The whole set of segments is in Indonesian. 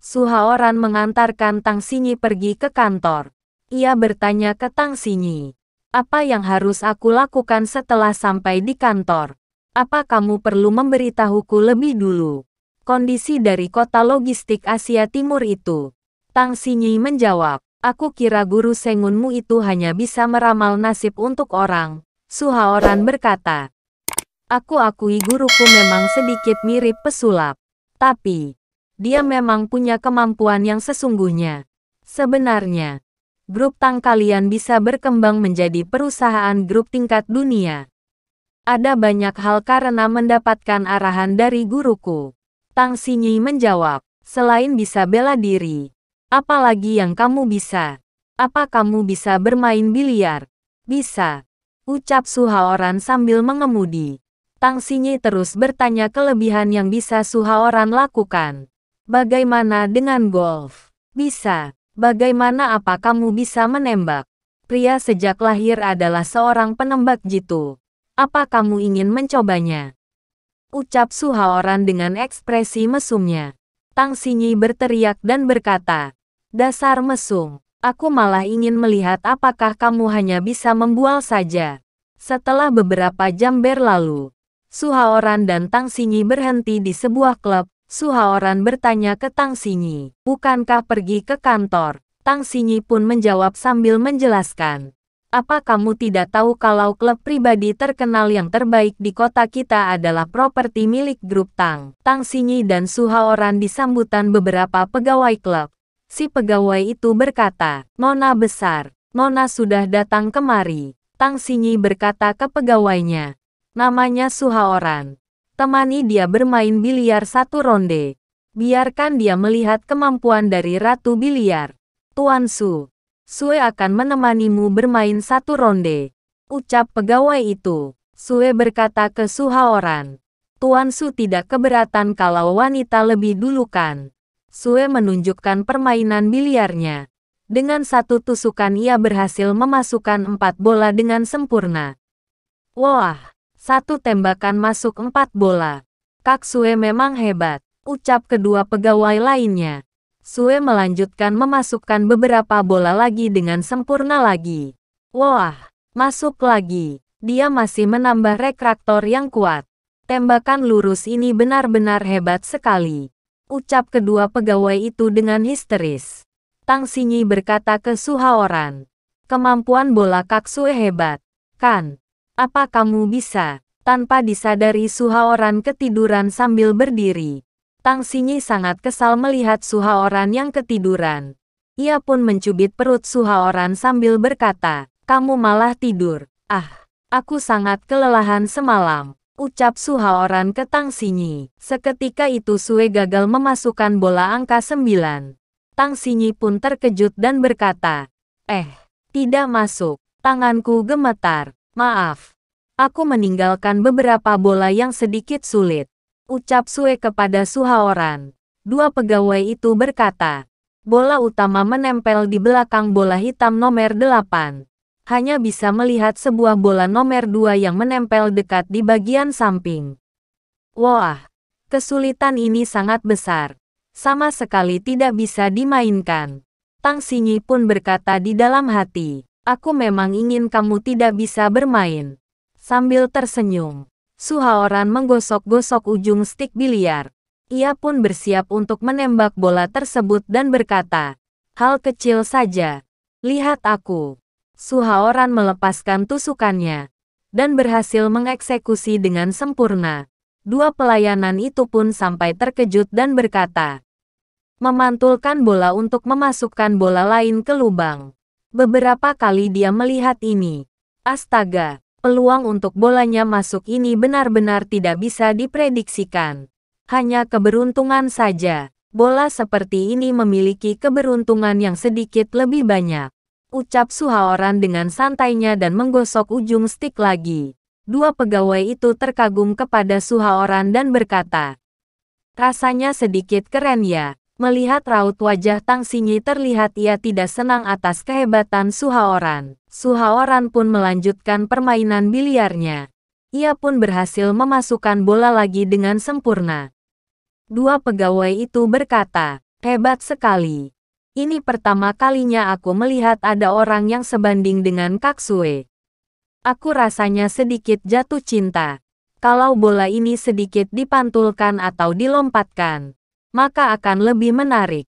Su Haoran mengantarkan Tang Xinyi pergi ke kantor. Ia bertanya ke Tang Xinyi, apa yang harus aku lakukan setelah sampai di kantor? Apa kamu perlu memberitahuku lebih dulu? Kondisi dari kota logistik Asia Timur itu. Tang Xinyi menjawab, aku kira guru Sengunmu itu hanya bisa meramal nasib untuk orang. Su Haoran berkata, aku akui guruku memang sedikit mirip pesulap. Tapi, dia memang punya kemampuan yang sesungguhnya. Sebenarnya, grup Tang kalian bisa berkembang menjadi perusahaan grup tingkat dunia. Ada banyak hal karena mendapatkan arahan dari guruku. Tang Xinyi menjawab, selain bisa bela diri, apalagi yang kamu bisa? Apa kamu bisa bermain biliar? Bisa, ucap Su Haoran sambil mengemudi. Tang Xinyi terus bertanya kelebihan yang bisa Su Haoran lakukan. Bagaimana dengan golf? Bisa. Bagaimana apa kamu bisa menembak? Pria sejak lahir adalah seorang penembak jitu. Apa kamu ingin mencobanya? Ucap Su Haoran dengan ekspresi mesumnya. Tang Xinyi berteriak dan berkata, dasar mesum, aku malah ingin melihat apakah kamu hanya bisa membual saja. Setelah beberapa jam berlalu, Su Haoran dan Tang Xinyi berhenti di sebuah klub. Su Haoran bertanya ke Tang Xinyi, bukankah pergi ke kantor? Tang Xinyi pun menjawab sambil menjelaskan, apa kamu tidak tahu kalau klub pribadi terkenal yang terbaik di kota kita adalah properti milik grup Tang? Tang Xinyi dan Su Haoran disambutan beberapa pegawai klub. Si pegawai itu berkata, Nona besar, Nona sudah datang kemari. Tang Xinyi berkata ke pegawainya, namanya Su Haoran. Temani dia bermain biliar 1 ronde. Biarkan dia melihat kemampuan dari Ratu Biliar. Tuan Su, Sue akan menemanimu bermain 1 ronde. Ucap pegawai itu. Sue berkata ke Su Haoran. Tuan Su tidak keberatan kalau wanita lebih dulu kan. Sue menunjukkan permainan biliarnya. Dengan 1 tusukan ia berhasil memasukkan 4 bola dengan sempurna. Wah! 1 tembakan masuk 4 bola. Kak Sue memang hebat, ucap kedua pegawai lainnya. Sue melanjutkan memasukkan beberapa bola lagi dengan sempurna lagi. Wah, masuk lagi. Dia masih menambah retraktor yang kuat. Tembakan lurus ini benar-benar hebat sekali, ucap kedua pegawai itu dengan histeris. Tang Xinyi berkata ke Su Haoran, kemampuan bola Kak Sue hebat, kan? Apa kamu bisa? Tanpa disadari Su Haoran ketiduran sambil berdiri. Tang Xinyi sangat kesal melihat Su Haoran yang ketiduran. Ia pun mencubit perut Su Haoran sambil berkata, kamu malah tidur. Ah, aku sangat kelelahan semalam, ucap Su Haoran ke Tang Xinyi. Seketika itu Sue gagal memasukkan bola angka 9. Tang Xinyi pun terkejut dan berkata, tidak masuk. Tanganku gemetar. Maaf, aku meninggalkan beberapa bola yang sedikit sulit, ucap Sue kepada Su Haoran. Dua pegawai itu berkata, bola utama menempel di belakang bola hitam nomor 8. Hanya bisa melihat sebuah bola nomor 2 yang menempel dekat di bagian samping. Wah, kesulitan ini sangat besar. Sama sekali tidak bisa dimainkan. Tang Xinyi pun berkata di dalam hati. Aku memang ingin kamu tidak bisa bermain. Sambil tersenyum, Su Haoran menggosok-gosok ujung stik biliar. Ia pun bersiap untuk menembak bola tersebut dan berkata, hal kecil saja. Lihat aku. Su Haoran melepaskan tusukannya dan berhasil mengeksekusi dengan sempurna. Dua pelayanan itu pun sampai terkejut dan berkata, memantulkan bola untuk memasukkan bola lain ke lubang. Beberapa kali dia melihat ini. Astaga, peluang untuk bolanya masuk ini benar-benar tidak bisa diprediksikan. Hanya keberuntungan saja. Bola seperti ini memiliki keberuntungan yang sedikit lebih banyak, ucap Su Haoran dengan santainya dan menggosok ujung stik lagi. Dua pegawai itu terkagum kepada Su Haoran dan berkata, rasanya sedikit keren ya. Melihat raut wajah Tang Xinyi terlihat ia tidak senang atas kehebatan Su Haoran. Su Haoran pun melanjutkan permainan biliarnya. Ia pun berhasil memasukkan bola lagi dengan sempurna. Dua pegawai itu berkata, Hebat sekali. Ini pertama kalinya aku melihat ada orang yang sebanding dengan Kak Sue. Aku rasanya sedikit jatuh cinta. Kalau bola ini sedikit dipantulkan atau dilompatkan, maka akan lebih menarik.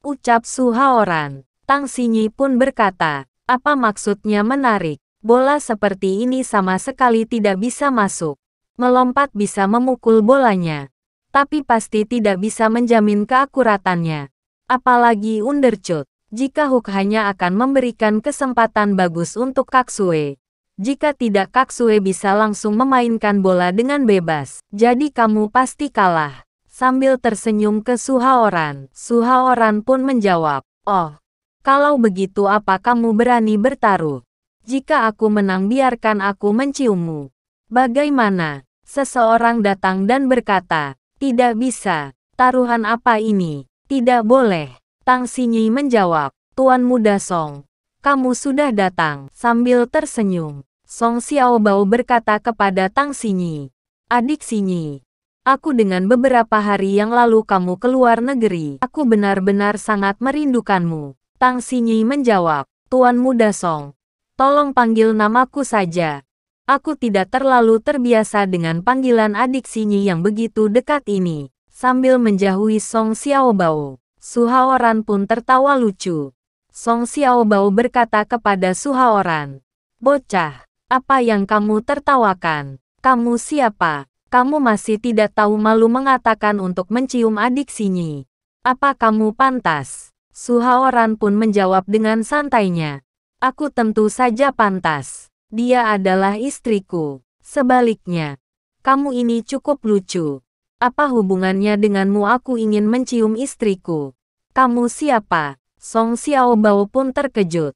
Ucap Su Haoran. Tang Xinyi pun berkata, apa maksudnya menarik? Bola seperti ini sama sekali tidak bisa masuk. Melompat bisa memukul bolanya, tapi pasti tidak bisa menjamin keakuratannya. Apalagi undercut. Jika Hook hanya akan memberikan kesempatan bagus untuk Kak Sue. Jika tidak, Kak Sue bisa langsung memainkan bola dengan bebas. Jadi kamu pasti kalah. Sambil tersenyum ke Su Haoran, Su Haoran pun menjawab, oh, kalau begitu apa kamu berani bertaruh? Jika aku menang biarkan aku menciummu. Bagaimana? Seseorang datang dan berkata, tidak bisa. Taruhan apa ini? Tidak boleh. Tang Xinyi menjawab, Tuan Muda Song, kamu sudah datang. Sambil tersenyum, Song Xiaobao berkata kepada Tang Xinyi, adik Xinyi, aku dengan beberapa hari yang lalu kamu keluar negeri. Aku benar-benar sangat merindukanmu. Tang Xinyi menjawab, Tuan Muda Song, tolong panggil namaku saja. Aku tidak terlalu terbiasa dengan panggilan adik Xinyi yang begitu dekat ini. Sambil menjauhi Song Xiaobao, Su Haoran pun tertawa lucu. Song Xiaobao berkata kepada Su Haoran, bocah, apa yang kamu tertawakan? Kamu siapa? Kamu masih tidak tahu malu mengatakan untuk mencium adik Xinyi. Apa kamu pantas? Su Haoran pun menjawab dengan santainya. Aku tentu saja pantas. Dia adalah istriku. Sebaliknya, kamu ini cukup lucu. Apa hubungannya denganmu? Aku ingin mencium istriku. Kamu siapa? Song Xiaobao pun terkejut.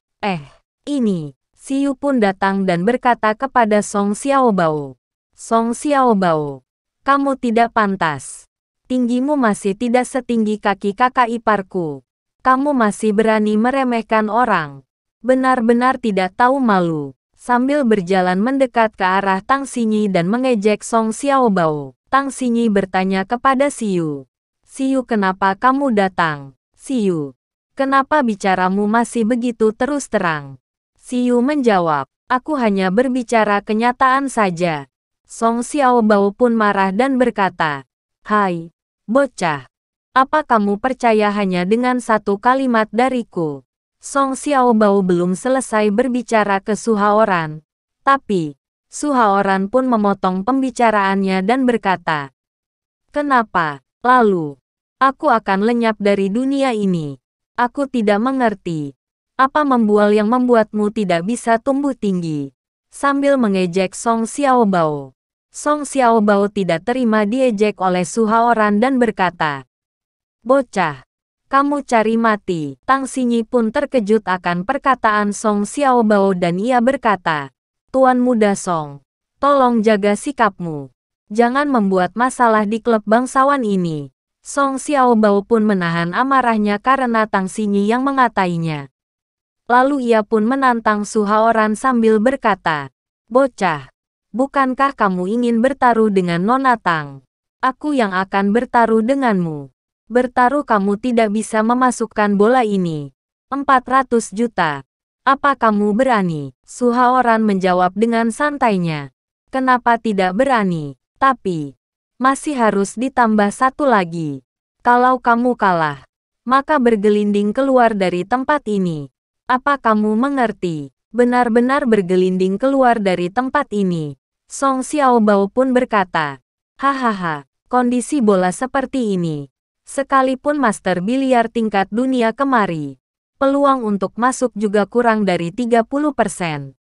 Ini. Siyu pun datang dan berkata kepada Song Xiaobao. Song Xiaobao, kamu tidak pantas. Tinggimu masih tidak setinggi kaki kakak iparku. Kamu masih berani meremehkan orang. Benar-benar tidak tahu malu. Sambil berjalan mendekat ke arah Tang Xinyi dan mengejek Song Xiaobao, Tang Xinyi bertanya kepada Siyu. Siyu, kenapa kamu datang? Siyu, kenapa bicaramu masih begitu terus terang? Siyu menjawab, aku hanya berbicara kenyataan saja. Song Xiaobao pun marah dan berkata, hai, bocah. Apa kamu percaya hanya dengan satu kalimat dariku? Song Xiaobao belum selesai berbicara ke Su Haoran. Tapi, Su Haoran pun memotong pembicaraannya dan berkata, kenapa? Lalu, aku akan lenyap dari dunia ini. Aku tidak mengerti. Apa membual yang membuatmu tidak bisa tumbuh tinggi? Sambil mengejek Song Xiaobao. Song Xiaobao tidak terima diejek oleh Su Haoran dan berkata, bocah, kamu cari mati. Tang Xinyi pun terkejut akan perkataan Song Xiaobao dan ia berkata, Tuan Muda Song, tolong jaga sikapmu. Jangan membuat masalah di klub bangsawan ini. Song Xiaobao pun menahan amarahnya karena Tang Xinyi yang mengatainya. Lalu ia pun menantang Su Haoran sambil berkata, bocah, bukankah kamu ingin bertaruh dengan Nona Tang? Aku yang akan bertaruh denganmu. Bertaruh kamu tidak bisa memasukkan bola ini. 400 juta. Apa kamu berani? Su Haoran menjawab dengan santainya. Kenapa tidak berani? Tapi, masih harus ditambah satu lagi. Kalau kamu kalah, maka bergelinding keluar dari tempat ini. Apa kamu mengerti? Benar-benar bergelinding keluar dari tempat ini. Song Xiaobao pun berkata, hahaha, kondisi bola seperti ini. Sekalipun master biliar tingkat dunia kemari, peluang untuk masuk juga kurang dari 30%.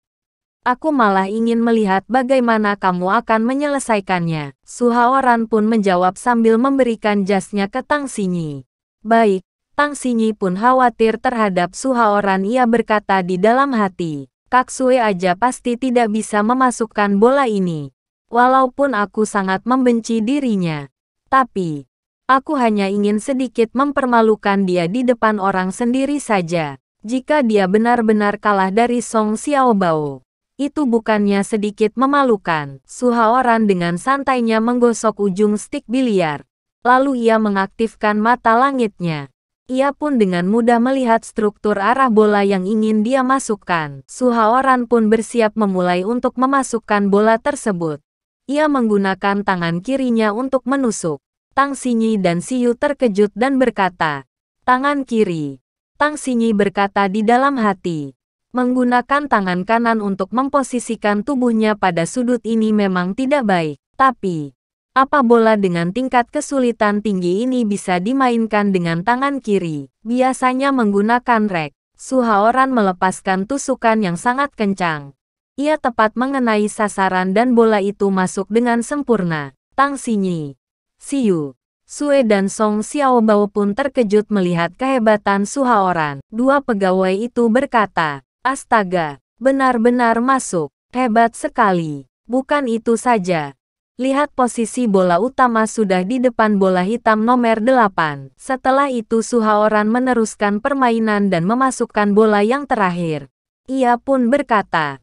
Aku malah ingin melihat bagaimana kamu akan menyelesaikannya. Su Haoran pun menjawab sambil memberikan jasnya ke Tang Xinyi. Baik. Tang Xinyi pun khawatir terhadap Su Haoran. Ia berkata di dalam hati, Kak Sue aja pasti tidak bisa memasukkan bola ini. Walaupun aku sangat membenci dirinya. Tapi, aku hanya ingin sedikit mempermalukan dia di depan orang sendiri saja. Jika dia benar-benar kalah dari Song Xiaobao, itu bukannya sedikit memalukan. Su Haoran dengan santainya menggosok ujung stik biliar. Lalu ia mengaktifkan mata langitnya. Ia pun dengan mudah melihat struktur arah bola yang ingin dia masukkan. Su Haoran pun bersiap memulai untuk memasukkan bola tersebut. Ia menggunakan tangan kirinya untuk menusuk. Tang Xinyi dan Xiyu terkejut dan berkata, "Tangan kiri." Tang Xinyi berkata di dalam hati. Menggunakan tangan kanan untuk memposisikan tubuhnya pada sudut ini memang tidak baik. Tapi, apa bola dengan tingkat kesulitan tinggi ini bisa dimainkan dengan tangan kiri? Biasanya menggunakan rek. Su Haoran melepaskan tusukan yang sangat kencang. Ia tepat mengenai sasaran dan bola itu masuk dengan sempurna. Tang Xinyi, Xiyu, Sue dan Song Xiaobao pun terkejut melihat kehebatan Su Haoran. Dua pegawai itu berkata, "Astaga, benar-benar masuk. Hebat sekali." Bukan itu saja. Lihat posisi bola utama sudah di depan bola hitam nomor 8. Setelah itu Su Haoran meneruskan permainan dan memasukkan bola yang terakhir. Ia pun berkata,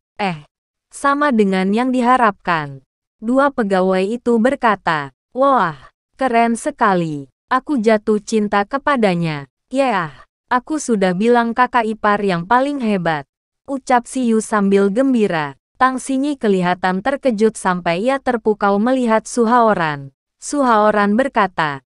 sama dengan yang diharapkan." Dua pegawai itu berkata, "Wah, keren sekali. Aku jatuh cinta kepadanya. Aku sudah bilang kakak ipar yang paling hebat," ucap Xiyu sambil gembira. Tang Xinyi kelihatan terkejut sampai ia terpukau melihat Su Haoran. Su Haoran berkata,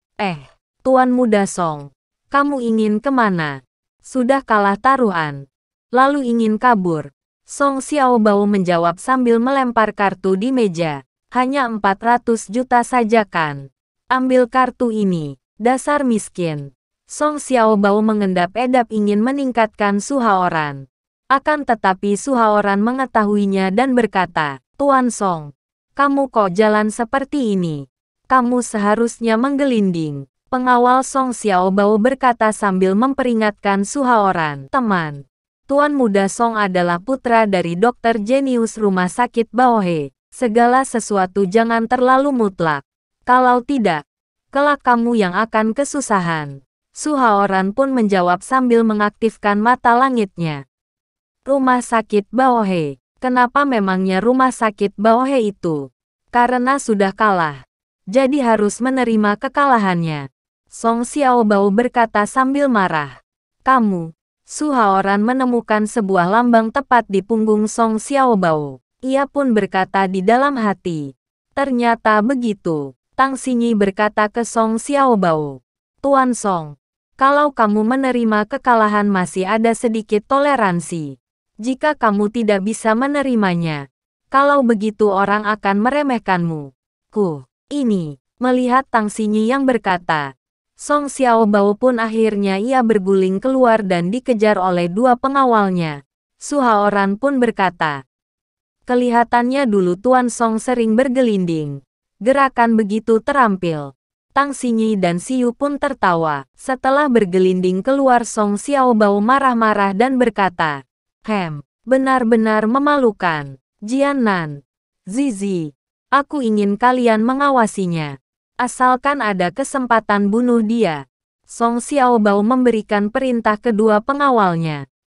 Tuan Muda Song, kamu ingin kemana? Sudah kalah taruhan, lalu ingin kabur?" Song Xiaobao menjawab sambil melempar kartu di meja. "Hanya 400 juta saja kan? Ambil kartu ini, dasar miskin." Song Xiaobao mengendap-endap ingin meningkatkan Su Haoran. Akan tetapi Su Haoran mengetahuinya dan berkata, "Tuan Song, kamu kok jalan seperti ini? Kamu seharusnya menggelinding." Pengawal Song Xiaobao berkata sambil memperingatkan Su Haoran, "Teman, Tuan Muda Song adalah putra dari dokter jenius rumah sakit Baohe. Segala sesuatu jangan terlalu mutlak. Kalau tidak, kelak kamu yang akan kesusahan." Su Haoran pun menjawab sambil mengaktifkan mata langitnya. Rumah sakit Baohe. Kenapa memangnya rumah sakit Baohe itu? Karena sudah kalah. Jadi harus menerima kekalahannya. Song Xiaobao berkata sambil marah. "Kamu." Su Haoran menemukan sebuah lambang tepat di punggung Song Xiaobao. Ia pun berkata di dalam hati. "Ternyata begitu." Tang Xinyi berkata ke Song Xiaobao, "Tuan Song, kalau kamu menerima kekalahan masih ada sedikit toleransi. Jika kamu tidak bisa menerimanya, kalau begitu orang akan meremehkanmu." Ini, melihat Tang Xinyi yang berkata, Song Xiaobao pun akhirnya ia berguling keluar dan dikejar oleh dua pengawalnya. Su Haoran pun berkata, "Kelihatannya dulu Tuan Song sering bergelinding. Gerakan begitu terampil." Tang Xinyi dan Xiyu pun tertawa. Setelah bergelinding keluar Song Xiaobao marah-marah dan berkata, "Benar-benar memalukan. Jian Nan, Zizi, aku ingin kalian mengawasinya. Asalkan ada kesempatan bunuh dia." Song Xiaobao memberikan perintah kedua pengawalnya.